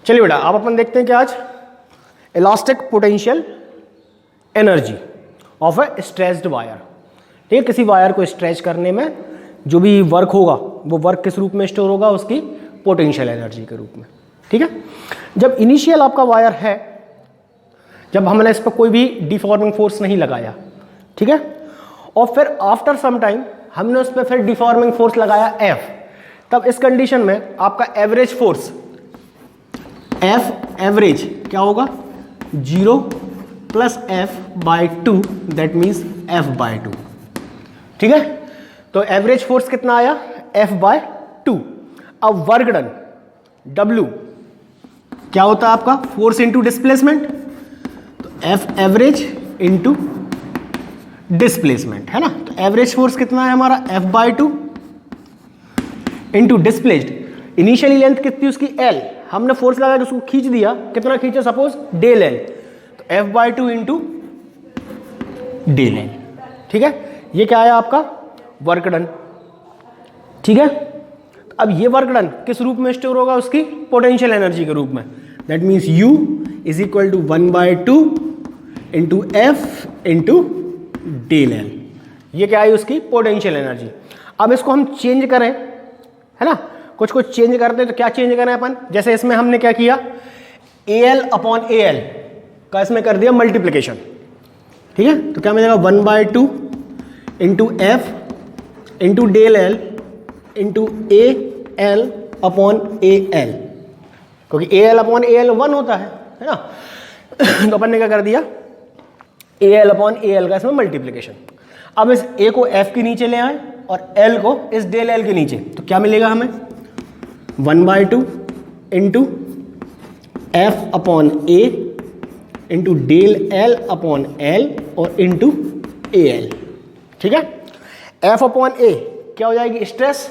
चलिए बेटा, अब अपन देखते हैं कि आज elastic potential energy of A stretched wire. ठीक है, किसी वायर को स्ट्रेच करने में जो भी वर्क होगा वो वर्क किस रूप में स्टोर होगा, उसकी पोटेंशियल एनर्जी के रूप में। ठीक है, जब इनिशियल आपका वायर है, जब हमने इस पर कोई भी डिफॉर्मिंग फोर्स नहीं लगाया, ठीक है, और फिर आफ्टर सम टाइम हमने उस पर फिर डिफॉर्मिंग फोर्स लगाया F, तब इस कंडीशन में आपका एवरेज फोर्स F एवरेज क्या होगा, 0 plus F/2, that means F/2। ठीक है, तो एवरेज फोर्स कितना आया, F/2। अब वर्क डन W क्या होता है आपका, फोर्स इंटू डिस्प्लेसमेंट, तो F एवरेज इंटू डिस्प्लेसमेंट, है ना। तो एवरेज फोर्स कितना है हमारा, F/2 into displaced, initially length कितनी उसकी L, हमने फोर्स लगा के उसको खींच दिया, कितना खींचा, सपोज डेल L, तो F/2 इंटू डेल L। ठीक है, ये क्या आया आपका वर्क डन। ठीक है, अब ये वर्क डन किस रूप में स्टोर होगा, उसकी पोटेंशियल एनर्जी के रूप में, that means U is equal to 1/2 into F into del L। ये क्या है उसकी पोटेंशियल एनर्जी। अब इसको हम चेंज करें, है ना, कुछ कुछ चेंज करते हैं, तो क्या चेंज करें अपन, जैसे इसमें हमने क्या किया, AL/AL का इसमें कर दिया मल्टीप्लिकेशन। ठीक है, तो क्या मिलेगा, 1/2 into F into del L into AL/AL, क्योंकि AL/AL 1 होता है ना। तो अपन ने क्या कर दिया, AL/AL का इसमें मल्टीप्लिकेशन। अब इस A को F के नीचे ले आए और L को इस डेल L के नीचे, तो क्या मिलेगा हमें, 1/2 into F/A into del L/L और इंटू AL। ठीक है, F/A क्या हो जाएगी, स्ट्रेस,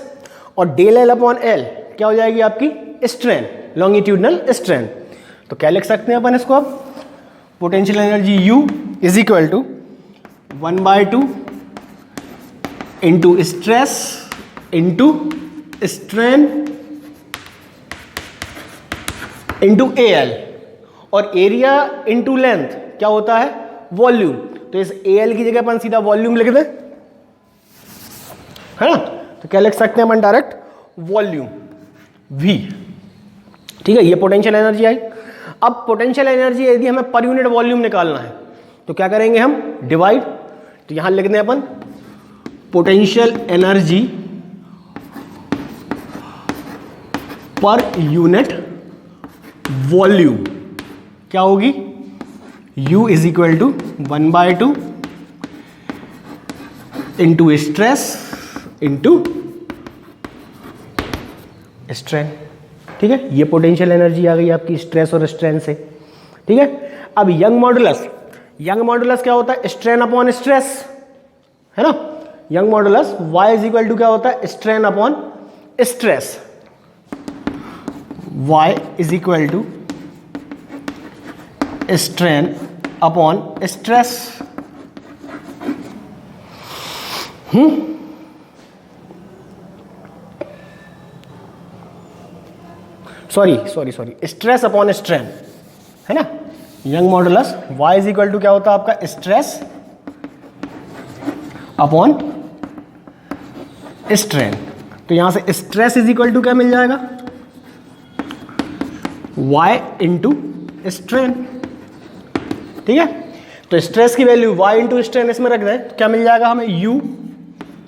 और डेल L/L क्या हो जाएगी आपकी स्ट्रेन, लॉन्गिट्यूडनल स्ट्रेन। तो क्या लिख सकते हैं अपन इसको, अब potential energy U is equal to 1/2 into stress into strain into AL, और एरिया इंटू लेंथ क्या होता है, वॉल्यूम। तो इस AL की जगह अपन सीधा वॉल्यूम लिख दें, है ना, तो क्या लिख सकते हैं अपन डायरेक्ट वॉल्यूम V। ठीक है, ये पोटेंशियल एनर्जी आई। अब पोटेंशियल एनर्जी यदि हमें पर यूनिट वॉल्यूम निकालना है तो क्या करेंगे हम, डिवाइड, तो यहां लिख दें अपन potential energy per unit volume क्या होगी, U is equal to 1/2 into stress into strain. ठीक है, ये पोटेंशियल एनर्जी आ गई आपकी स्ट्रेस और स्ट्रेन से। ठीक है, अब यंग मॉडुलस, यंग मॉडुलस क्या होता है, स्ट्रेन अपॉन स्ट्रेस, है ना। Young modulus Y is equal to क्या होता है, strain upon stress, Y is equal to strain upon stress. Sorry stress upon strain, है ना। Young modulus Y is equal to क्या होता है आपका, स्ट्रेस अपॉन स्ट्रेन। तो यहां से स्ट्रेस इज इक्वल टू क्या मिल जाएगा, Y इंटू स्ट्रेन। ठीक है, तो स्ट्रेस की वैल्यू Y इंटू स्ट्रेन इसमें रख दें, तो क्या मिल जाएगा हमें, U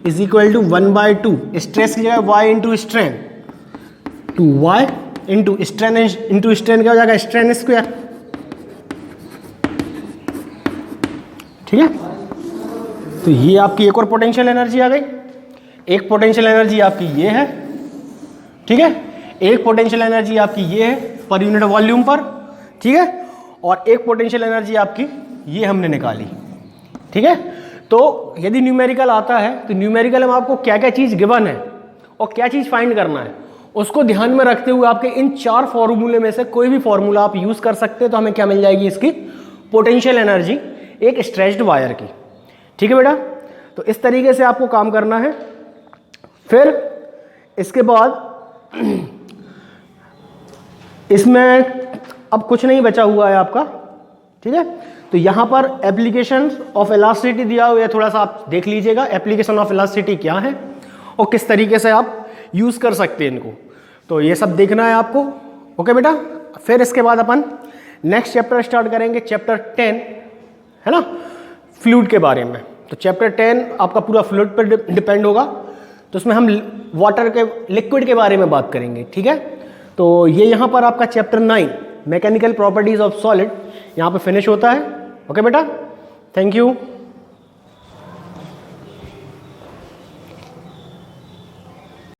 is equal to 1/2, stress की जगह Y into strain, to Y into strain, into strain क्या हो जाएगा, स्ट्रेन स्क्वायर। ठीक है, तो ये आपकी एक और पोटेंशियल एनर्जी आ गई। एक पोटेंशियल एनर्जी आपकी ये है, ठीक है, एक पोटेंशियल एनर्जी आपकी ये है पर यूनिट वॉल्यूम पर, ठीक है, और एक पोटेंशियल एनर्जी आपकी ये हमने निकाली। ठीक है, तो यदि न्यूमेरिकल आता है तो न्यूमेरिकल में आपको क्या क्या चीज गिवन है और क्या चीज फाइंड करना है, उसको ध्यान में रखते हुए आपके इन 4 फॉर्मूले में से कोई भी फॉर्मूला आप यूज कर सकते हैं, तो हमें क्या मिल जाएगी, इसकी पोटेंशियल एनर्जी एक स्ट्रेच्ड वायर की। ठीक है बेटा, तो इस तरीके से आपको काम करना है। फिर इसके बाद इसमें अब कुछ नहीं बचा हुआ है आपका, ठीक है। तो यहाँ पर एप्लीकेशन ऑफ इलास्टिसिटी दिया हुआ है, थोड़ा सा आप देख लीजिएगा एप्लीकेशन ऑफ इलास्टिसिटी क्या है और किस तरीके से आप यूज़ कर सकते हैं इनको, तो ये सब देखना है आपको। ओके बेटा, फिर इसके बाद अपन नेक्स्ट चैप्टर स्टार्ट करेंगे, चैप्टर 10 है ना, फ्लूइड के बारे में। तो चैप्टर 10 आपका पूरा फ्लूइड पर डिपेंड होगा, तो उसमें हम वाटर के लिक्विड के बारे में बात करेंगे, ठीक है। तो ये यहाँ पर आपका chapter 9 mechanical properties of solid यहाँ पे फिनिश होता है। ओके बेटा, थैंक यू।